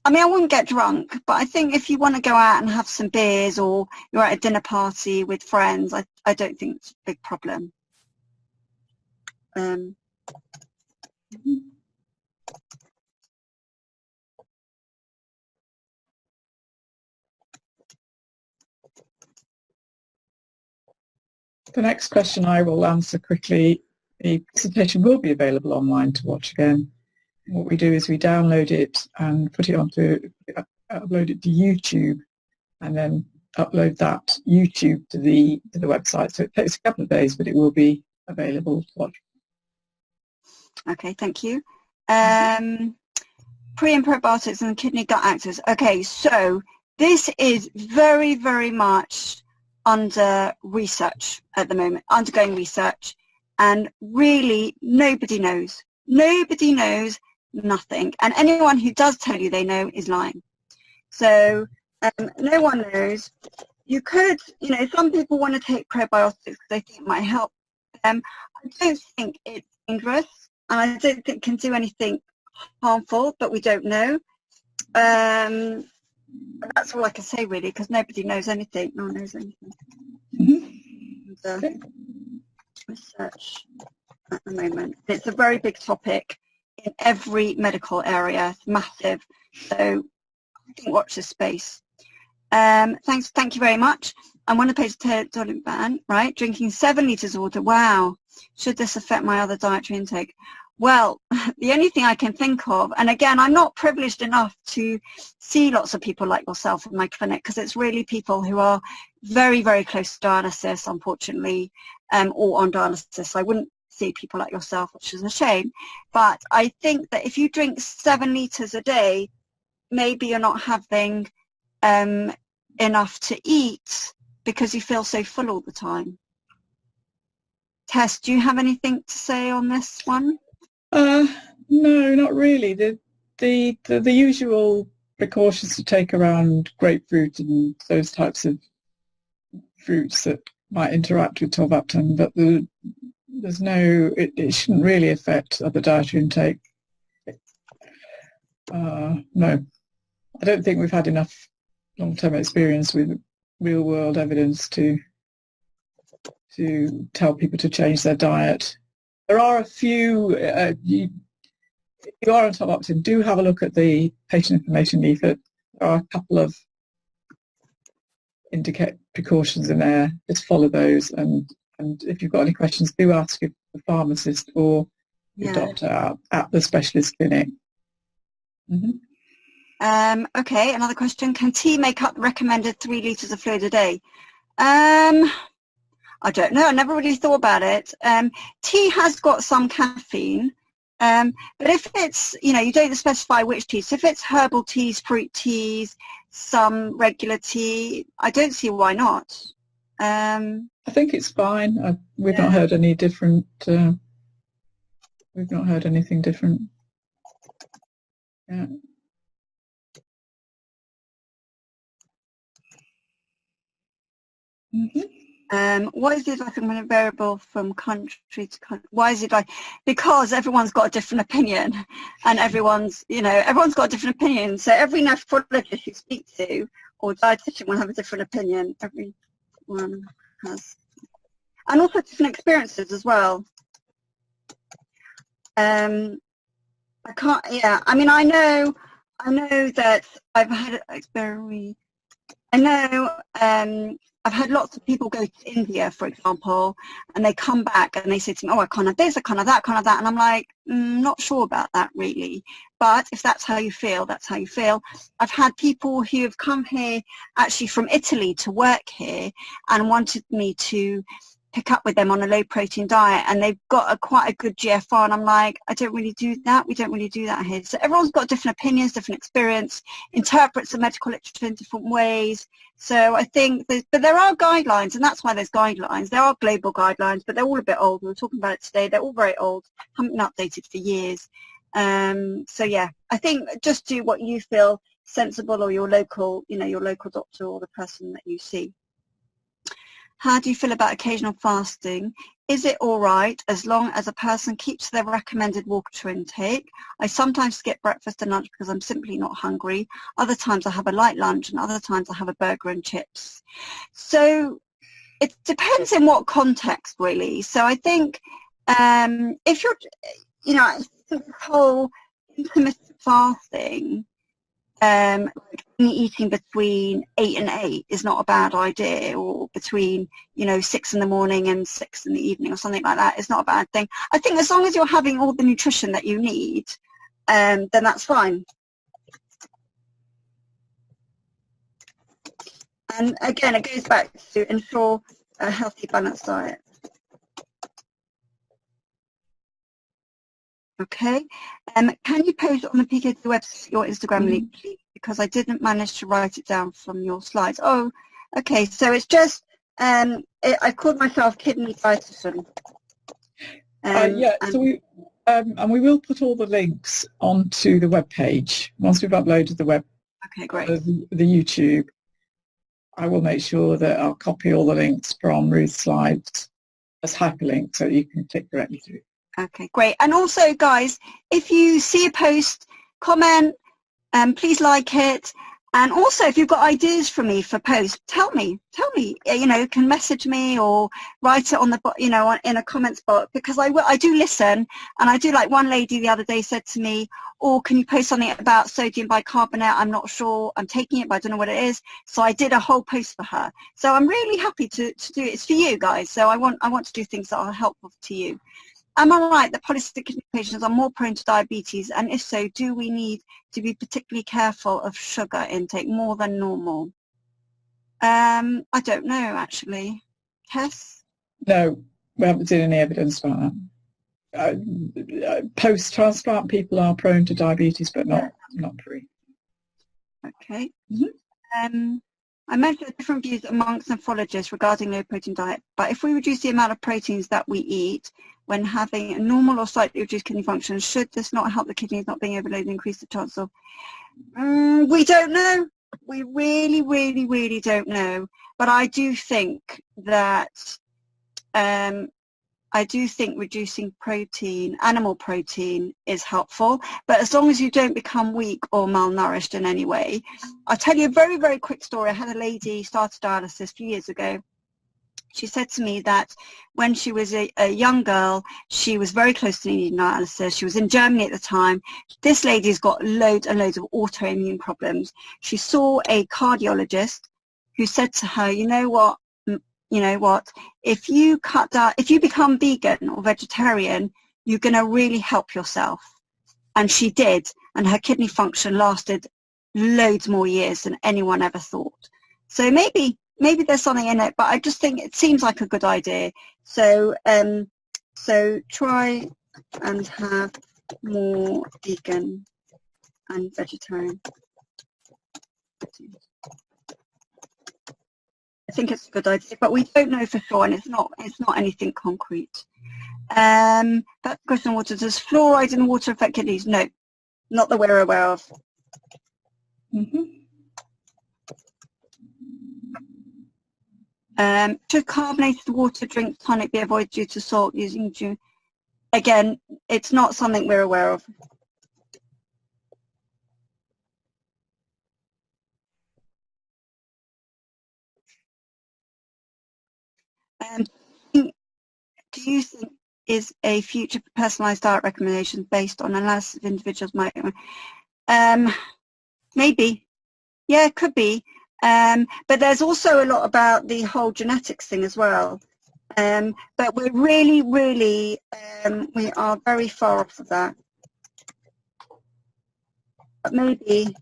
I mean, I wouldn't get drunk, but I think if you want to go out and have some beers or you're at a dinner party with friends, I don't think it's a big problem. The next question I will answer quickly. The presentation will be available online to watch again. What we do is we download it and put it onto, upload it to YouTube, and then upload that YouTube to the website. So it takes a couple of days, but it will be available to watch. Okay, thank you. Pre and probiotics and kidney gut actors. Okay, so this is very, very much under research at the moment, undergoing research, and really nobody knows. Nobody knows nothing, and anyone who does tell you they know is lying. So no one knows. You could, you know, some people want to take probiotics because they think it might help them. I don't think it's dangerous, and I don't think it can do anything harmful, but we don't know. That's all I can say really, because nobody knows anything. No one knows anything. And, research at the moment. It's a very big topic in every medical area. It's massive. So I think watch this space. Thank you very much. I'm on the page of ban, right? Drinking 7 litres of water. Wow. Should this affect my other dietary intake? Well, the only thing I can think of, and again, I'm not privileged enough to see lots of people like yourself in my clinic, because it's really people who are very, very close to dialysis, unfortunately, or on dialysis. I wouldn't see people like yourself, which is a shame. But I think that if you drink 7 litres a day, maybe you're not having enough to eat because you feel so full all the time. Tess, do you have anything to say on this one? No, not really. The usual precautions to take around grapefruit and those types of fruits that might interact with tolvaptan, but there's no, it shouldn't really affect other dietary intake. No, I don't think we've had enough long-term experience with real-world evidence to tell people to change their diet. There are a few, if you are on tolvaptan, do have a look at the patient information leaflet. There are a couple of indicate precautions in there. Just follow those, and if you've got any questions, do ask your pharmacist or your doctor at the specialist clinic. Okay, another question. Can tea make up the recommended 3 litres of fluid a day? I don't know. I never really thought about it. Tea has got some caffeine, But if it's, you know, you don't specify which teas. So if it's herbal teas, fruit teas, some regular tea, I don't see why not. I think it's fine. We've not heard any different. We've not heard anything different. Yeah. Why is it like a variable from country to country? Why is it like? Because everyone's got a different opinion, and everyone's got a different opinion. So every nephrologist you speak to or dietitian will have a different opinion. Everyone has, and also different experiences as well. I can't. Yeah, I mean, I know that I've had experience. I know. I've had lots of people go to India, for example, and they come back and they say to me, oh, I can't have this, I can't have that, I can't have that. And I'm like, not sure about that really. But if that's how you feel, that's how you feel. I've had people who have come here actually from Italy to work here and wanted me to pick up with them on a low protein diet, and they've got quite a good GFR, and I'm like, I don't really do that. We don't really do that here. So everyone's got different opinions, different experience, interprets the medical literature in different ways. So I think, but there are guidelines, and that's why there's guidelines. There are global guidelines, but they're all a bit old. We were talking about it today. They're all very old, haven't been updated for years. So yeah, I think just do what you feel sensible, or your local, your local doctor or the person that you see. How do you feel about occasional fasting? Is it all right as long as a person keeps their recommended water intake? I sometimes skip breakfast and lunch because I'm simply not hungry. Other times I have a light lunch, and other times I have a burger and chips. So it depends in what context, really. So I think if you're, I think the whole intermittent fasting, like eating between 8 and 8 is not a bad idea, or between 6 in the morning and 6 in the evening or something like that is not a bad thing. I think as long as you're having all the nutrition that you need, then that's fine. And again, it goes back to ensure a healthy, balanced diet. Okay, can you post on the PKD website your Instagram link, please? Because I didn't manage to write it down from your slides. Oh, okay, so it's just, I called myself Kidney Dietitian. Yeah, so we, and we will put all the links onto the web page once we've uploaded the web. Okay, great. The YouTube. I will make sure that I'll copy all the links from Ruth's slides as hyperlinks so you can click directly through. Okay, great. And also, guys, if you see a post, comment, please like it. And also, if you've got ideas for me for posts, tell me, you can message me or write it on the, in a comments box, because I do listen, and I do. Like one lady the other day said to me, oh, can you post something about sodium bicarbonate? I'm not sure, I'm taking it, but I don't know what it is. So I did a whole post for her. So I'm really happy to do it. It's for you guys. So I want to do things that are helpful to you. Am I right that polycystic kidney patients are more prone to diabetes? And if so, do we need to be particularly careful of sugar intake more than normal? I don't know, actually. Tess? No, we haven't seen any evidence about that. Post-transplant people are prone to diabetes, but not pre. Okay. I mentioned different views amongst nephrologists regarding low protein diet, but if we reduce the amount of proteins that we eat when having a normal or slightly reduced kidney function, should this not help the kidneys not being overloaded and increase the chance of? We don't know. We really, really, really don't know. But I do think that reducing protein, animal protein, is helpful, but as long as you don't become weak or malnourished in any way. I'll tell you a very, very quick story. I had a lady start dialysis a few years ago. She said to me that when she was a young girl, she was very close to needing dialysis. She was in Germany at the time. This lady's got loads and loads of autoimmune problems. She saw a cardiologist who said to her, you know what, if you become vegan or vegetarian, you're going to really help yourself. And she did, and her kidney function lasted loads more years than anyone ever thought. So maybe there's something in it, but I just think it seems like a good idea. So try and have more vegan and vegetarian. I think it's a good idea, but we don't know for sure, and it's not anything concrete. That question: water, does fluoride in water affect kidneys? No, not that we're aware of. Should carbonated water, drink, tonic be avoided due to salt using juice? Again, it's not something we're aware of. Do you think is a future personalised diet recommendation based on analysis of individuals might? Maybe, yeah, it could be. But there's also a lot about the whole genetics thing as well. But we're really, we are very far off of that. But maybe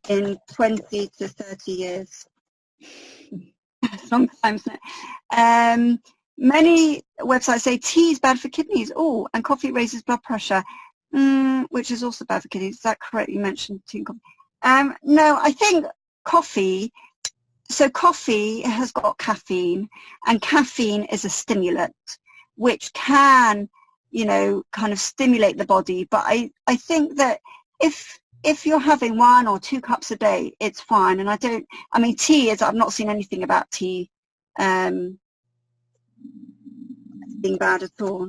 in 20 to 30 years. Sometimes. Many websites say tea is bad for kidneys. Oh, and coffee raises blood pressure, which is also bad for kidneys. Is that correct? You mentioned tea and coffee. No, I think coffee. So coffee has got caffeine, and caffeine is a stimulant, which can, you know, kind of stimulate the body. But I think that if you're having 1 or 2 cups a day, it's fine. And I mean, tea is, I've not seen anything about tea being bad at all.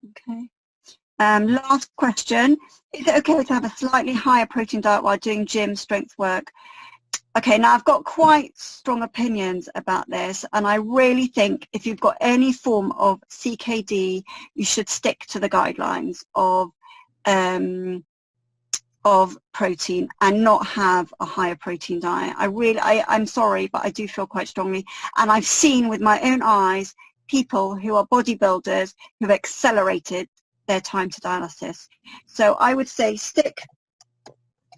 Okay. Last question. Is it okay to have a slightly higher protein diet while doing gym strength work? Okay, now I've got quite strong opinions about this, and I really think if you've got any form of CKD, you should stick to the guidelines of protein and not have a higher protein diet. I'm sorry, but I do feel quite strongly, and I've seen with my own eyes people who are bodybuilders who've accelerated their time to dialysis. So I would say stick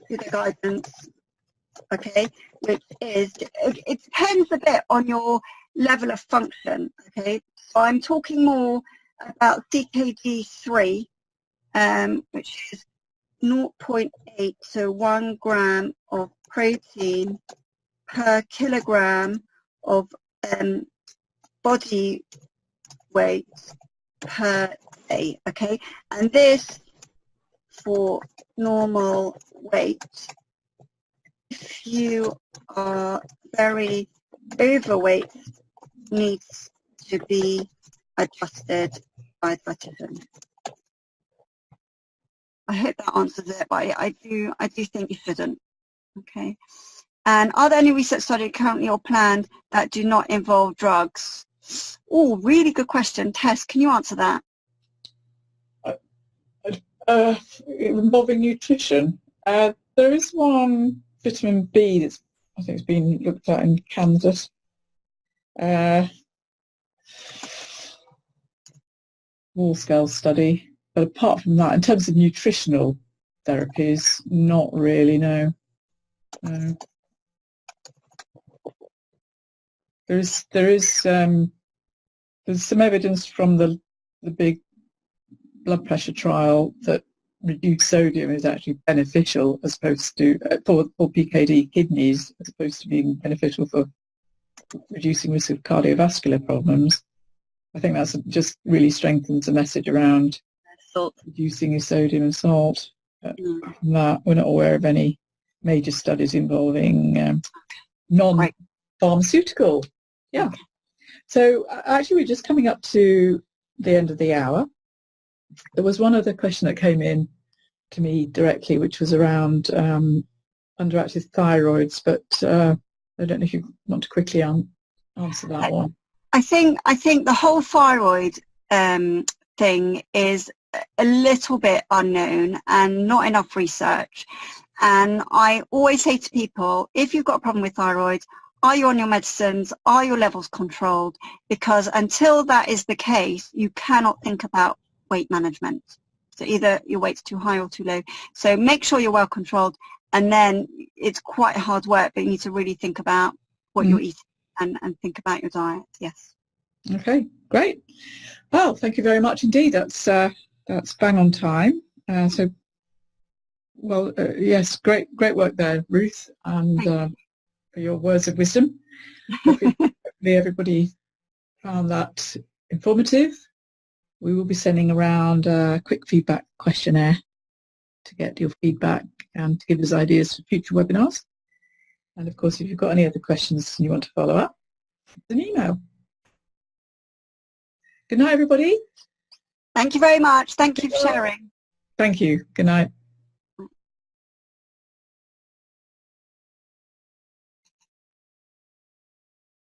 to the guidance, okay, which is, it depends a bit on your level of function, okay. So I'm talking more about CKD3, which is 0.8 to 1 gram of protein per kilogram of body weight per day, okay, and this for normal weight. If you are very overweight, needs to be adjusted by dietitian. I hope that answers it, but I do think you shouldn't. Okay. And are there any research studies currently or planned that do not involve drugs? Oh, really good question. Tess, can you answer that? Involving nutrition. There is one, vitamin B, that's, I think, it's been looked at in Kansas. Small-scale study. But apart from that, in terms of nutritional therapies, not really, no. There's some evidence from the big blood pressure trial that reduced sodium is actually beneficial as opposed to for PKD kidneys, as opposed to being beneficial for reducing risk of cardiovascular problems. I think that's just really strengthens the message around reducing your sodium and salt. That we're not aware of any major studies involving non-pharmaceutical. Yeah. So actually, we're just coming up to the end of the hour. There was one other question that came in to me directly, which was around underactive thyroids, but I don't know if you want to quickly answer that one. I think the whole thyroid thing is a little bit unknown and not enough research. And I always say to people, if you've got a problem with thyroid, are you on your medicines? Are your levels controlled? Because until that is the case, you cannot think about weight management. So either your weight's too high or too low. So make sure you're well controlled. And then it's quite hard work, but you need to really think about what you're eating and think about your diet. Yes. Okay, great. Well, thank you very much indeed. That's bang on time. Yes, great work there, Ruth, and for your words of wisdom. Hopefully everybody found that informative. We will be sending around a quick feedback questionnaire to get your feedback and to give us ideas for future webinars. And of course, if you've got any other questions and you want to follow up, it's an email. Good night, everybody. Thank you very much. Thank you for sharing. Thank you. Good night.